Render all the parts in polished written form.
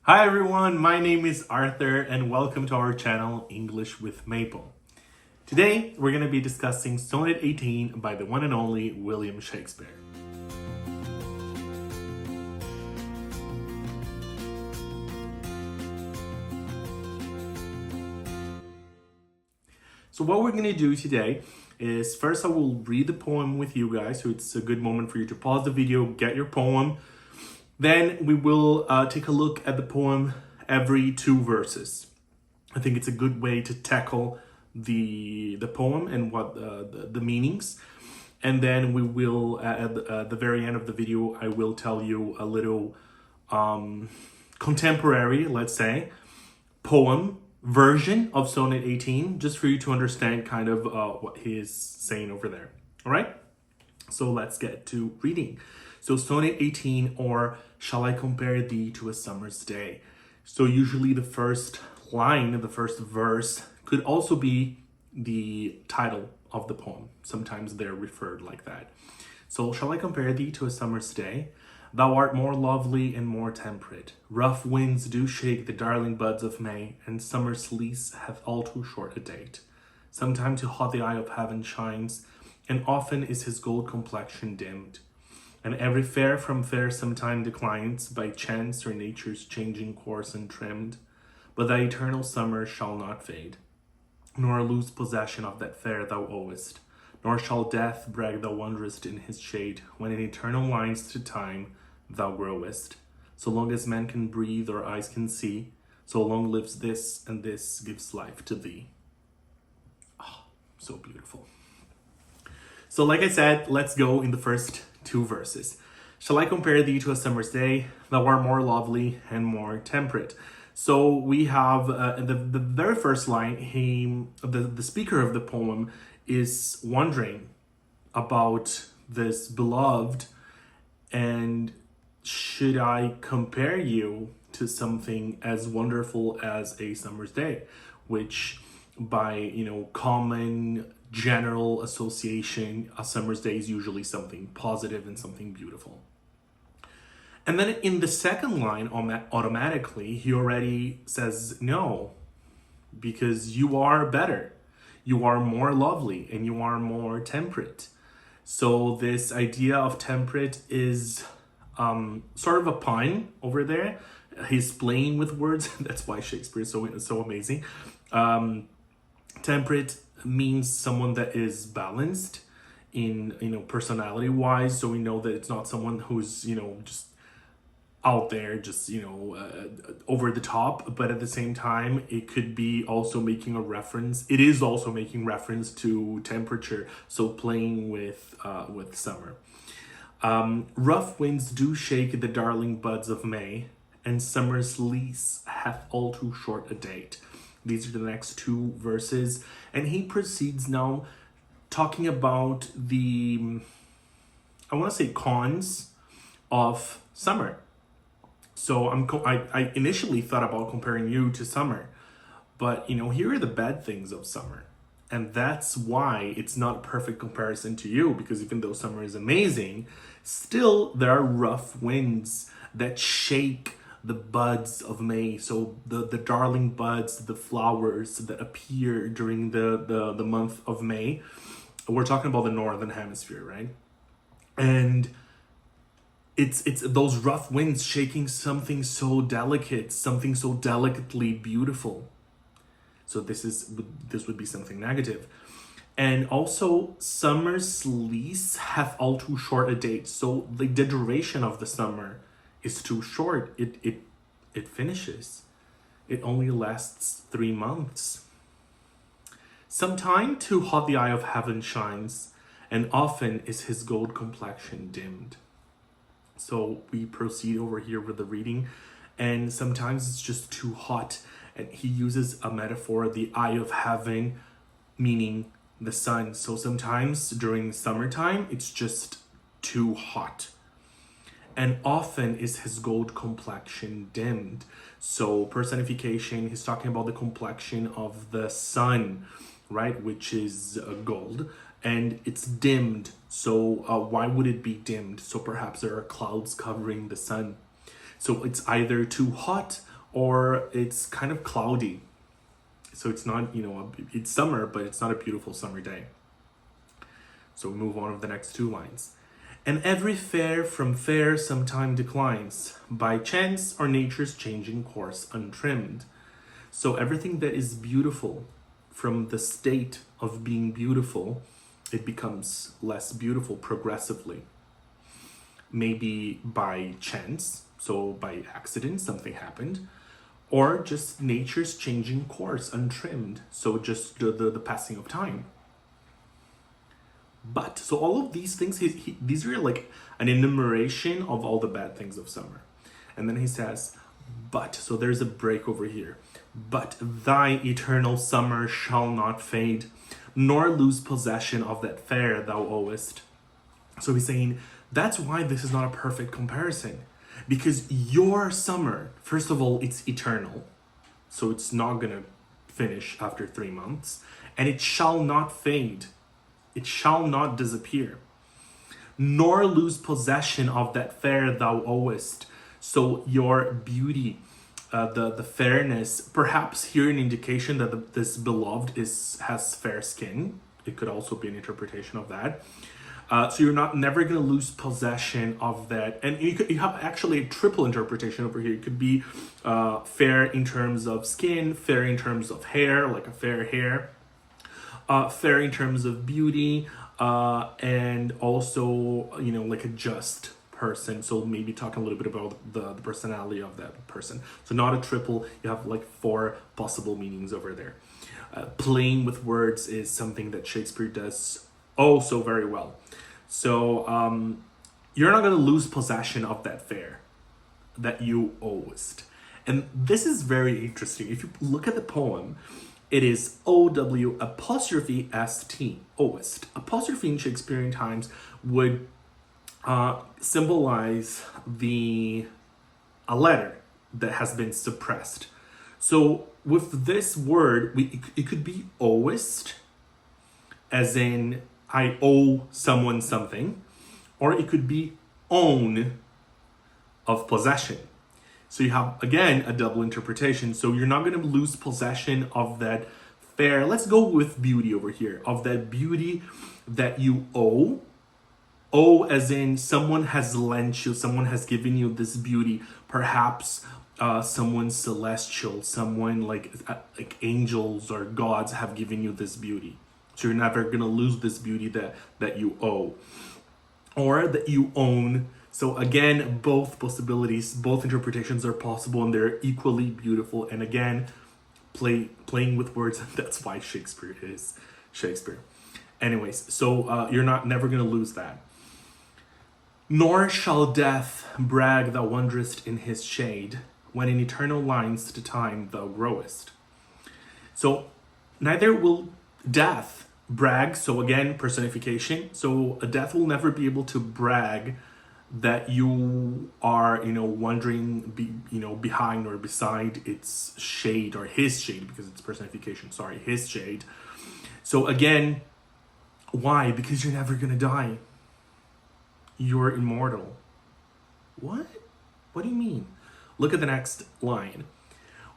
Hi everyone, my name is Arthur and welcome to our channel English with Maple. Today we're going to be discussing Sonnet 18 by the one and only William Shakespeare. So what we're going to do today is first I will read the poem with you guys, so it's a good moment for you to pause the video, get your poem. Then we will take a look at the poem every 2 verses. I think it's a good way to tackle the poem and what the meanings. And then we will, at the very end of the video, I will tell you a little contemporary, let's say, poem version of Sonnet 18, just for you to understand kind of what he is saying over there. All right? So let's get to reading. So Sonnet 18, or Shall I Compare Thee to a Summer's Day? So usually the first line, the first verse, could also be the title of the poem. Sometimes they're referred like that. So shall I compare thee to a summer's day? Thou art more lovely and more temperate. Rough winds do shake the darling buds of May, and summer's lease hath all too short a date. Sometime too hot the eye of heaven shines, and often is his gold complexion dimmed. And every fair from fair sometime declines, by chance or nature's changing course untrimmed. But thy eternal summer shall not fade, nor lose possession of that fair thou owest, nor shall death brag thou wanderest in his shade, when in eternal lines to time thou growest. So long as man can breathe or eyes can see, so long lives this, and this gives life to thee. Oh, so beautiful. So like I said, let's go in the first 2 verses. Shall I compare thee to a summer's day? Thou art more lovely and more temperate. So we have the very first line, the speaker of the poem is wondering about this beloved, and should I compare you to something as wonderful as a summer's day, which by, common general association, a summer's day is usually something positive and something beautiful. And then in the second line, automatically, he already says no, because you are better. You are more lovely and you are more temperate. So this idea of temperate is sort of a pun over there. He's playing with words. That's why Shakespeare is so amazing. Temperate means someone that is balanced in personality wise, so we know that it's not someone who's just out there, just over the top, but at the same time it could be also making a reference, it is also making reference to temperature, so playing with summer. Rough winds do shake the darling buds of May, and summer's lease hath all too short a date. These are the next 2 verses, and he proceeds now talking about the, I want to say, cons of summer. So I initially thought about comparing you to summer, but here are the bad things of summer, and that's why it's not a perfect comparison to you, because even though summer is amazing, still there are rough winds that shake the buds of May, so the darling buds, the flowers that appear during the month of May. We're talking about the northern hemisphere, right? And it's those rough winds shaking something so delicate, something so delicately beautiful. So this would be something negative. And also, summer's lease hath all too short a date. So the duration of the summer is too short. It finishes. It only lasts 3 months. Sometime too hot the eye of heaven shines, and often is his gold complexion dimmed. So we proceed over here with the reading, and sometimes it's just too hot, and he uses a metaphor, the eye of heaven, meaning the sun. So sometimes during summertime, it's just too hot. And often is his gold complexion dimmed. So personification, he's talking about the complexion of the sun, right? Which is gold, and it's dimmed. So why would it be dimmed? So perhaps there are clouds covering the sun. So it's either too hot or it's kind of cloudy. So it's not, it's summer, but it's not a beautiful summer day. So we move on to the next two lines. And every fair from fair sometime declines, by chance or nature's changing course untrimmed. So everything that is beautiful, from the state of being beautiful, it becomes less beautiful progressively. Maybe by chance, so by accident, something happened, or just nature's changing course untrimmed, so just the passing of time. But, so all of these things, these are like an enumeration of all the bad things of summer. And then he says, but, so there's a break over here. But thy eternal summer shall not fade, nor lose possession of that fair thou owest. So he's saying, that's why this is not a perfect comparison. Because your summer, first of all, it's eternal. So it's not going to finish after 3 months. And it shall not fade. It shall not disappear, nor lose possession of that fair thou owest. So your beauty, the fairness, perhaps here an indication that this beloved has fair skin. It could also be an interpretation of that. So you're never going to lose possession of that. And you have actually a triple interpretation over here. It could be fair in terms of skin, fair in terms of hair, like a fair hair. Fair in terms of beauty, and also, like a just person. So maybe talking a little bit about the personality of that person. So not a triple, you have like 4 possible meanings over there. Playing with words is something that Shakespeare does so very well. So you're not going to lose possession of that fair that you owest. And this is very interesting. If you look at the poem, it is O-W apostrophe S-T, owest. Apostrophe in Shakespearean times would symbolize a letter that has been suppressed. So with this word, it could be owest, as in I owe someone something, or it could be own of possession. So you have, again, a double interpretation. So you're not going to lose possession of that fair. Let's go with beauty over here. Of that beauty that you owe. Owe as in someone has lent you, someone has given you this beauty. Perhaps someone celestial, someone like angels or gods have given you this beauty. So you're never going to lose this beauty that you owe. Or that you own. So again, both possibilities, both interpretations are possible, and they're equally beautiful. And again, playing with words, that's why Shakespeare is Shakespeare. Anyways, so you're never going to lose that. Nor shall death brag thou wanderest in his shade, when in eternal lines to time thou growest. So neither will death brag, so again, personification. So a death will never be able to brag that you are, wandering, behind or beside its shade, or his shade, because it's personification, his shade. So again, why? Because you're never going to die. You're immortal. What? What do you mean? Look at the next line.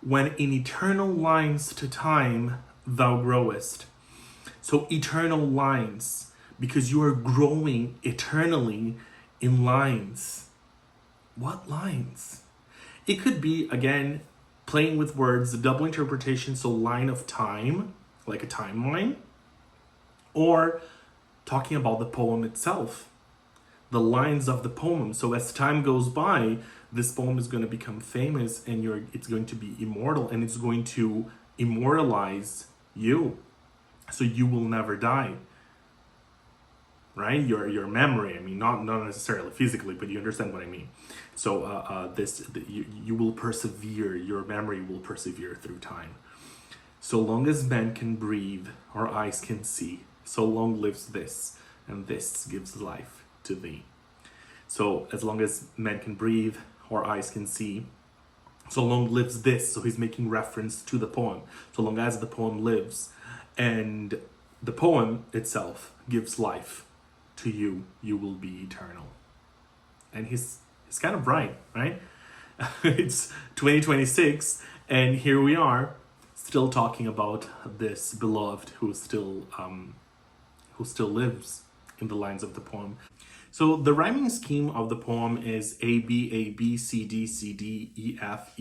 When in eternal lines to time thou growest. So eternal lines, because you are growing eternally in lines. What lines? It could be, again, playing with words, the double interpretation, so line of time, like a timeline, or talking about the poem itself, the lines of the poem. So as time goes by, this poem is going to become famous, and it's going to be immortal, and it's going to immortalize you. So you will never die. Right? Your memory, not necessarily physically, but you understand what I mean. So you will persevere, your memory will persevere through time. So long as man can breathe, or eyes can see, so long lives this, and this gives life to thee. So as long as man can breathe, or eyes can see, so long lives this. So he's making reference to the poem. So long as the poem lives, and the poem itself gives life to you, you will be eternal. And he's kind of right? It's 2026, and here we are, still talking about this beloved who still lives in the lines of the poem. So the rhyming scheme of the poem is A B C D C D E F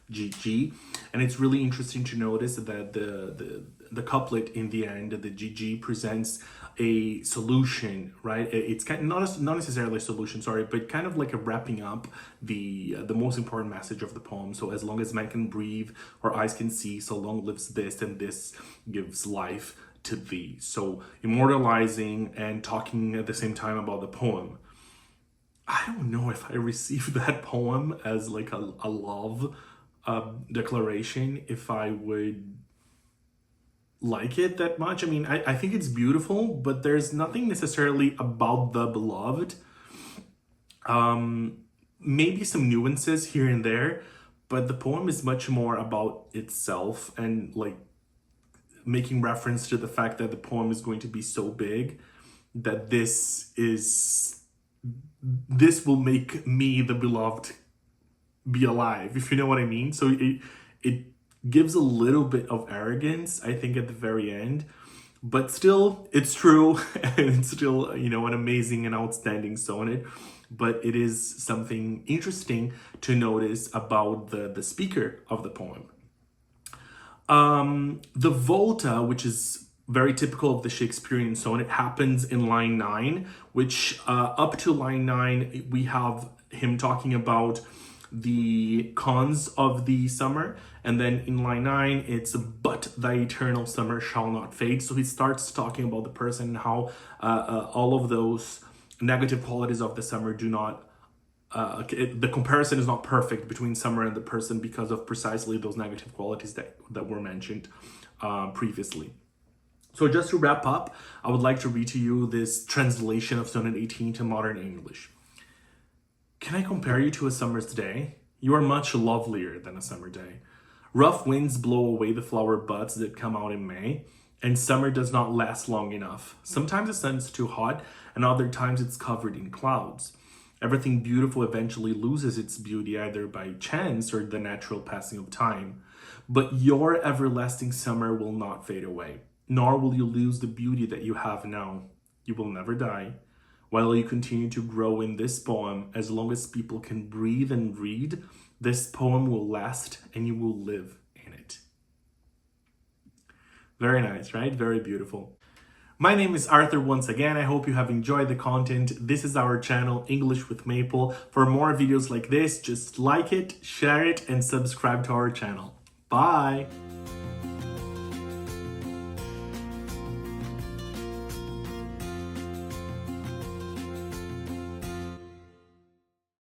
G G, and it's really interesting to notice that the couplet in the end, the GG, presents a solution, right? It's kind of not necessarily a solution, sorry, but kind of like a wrapping up the most important message of the poem. So as long as man can breathe or eyes can see, so long lives this, and this gives life to thee. So immortalizing and talking at the same time about the poem. I don't know if I received that poem as like a love declaration, if I would like it that much. I mean, I think it's beautiful, but there's nothing necessarily about the beloved. Maybe some nuances here and there, but the poem is much more about itself and like making reference to the fact that the poem is going to be so big that this will make me, the beloved, be alive, if you know what I mean. So it gives a little bit of arrogance, I think, at the very end, but still it's true, and it's still, you know, an amazing and outstanding sonnet. But it is something interesting to notice about the speaker of the poem. The volta, which is very typical of the Shakespearean sonnet, happens in line 9, which up to line 9, we have him talking about the cons of the summer. And then in line 9, it's but thy eternal summer shall not fade. So he starts talking about the person and how all of those negative qualities of the summer do not the comparison is not perfect between summer and the person because of precisely those negative qualities that were mentioned previously. So just to wrap up, I would like to read to you this translation of Sonnet 18 to modern English. Can I compare you to a summer's day? You are much lovelier than a summer day. Rough winds blow away the flower buds that come out in May, and summer does not last long enough. Sometimes the sun is too hot, and other times it's covered in clouds. Everything beautiful eventually loses its beauty either by chance or the natural passing of time. But your everlasting summer will not fade away, nor will you lose the beauty that you have now. You will never die. While you continue to grow in this poem, as long as people can breathe and read, this poem will last and you will live in it. Very nice, right? Very beautiful. My name is Arthur once again. I hope you have enjoyed the content. This is our channel, English with Maple. For more videos like this, just like it, share it, and subscribe to our channel. Bye!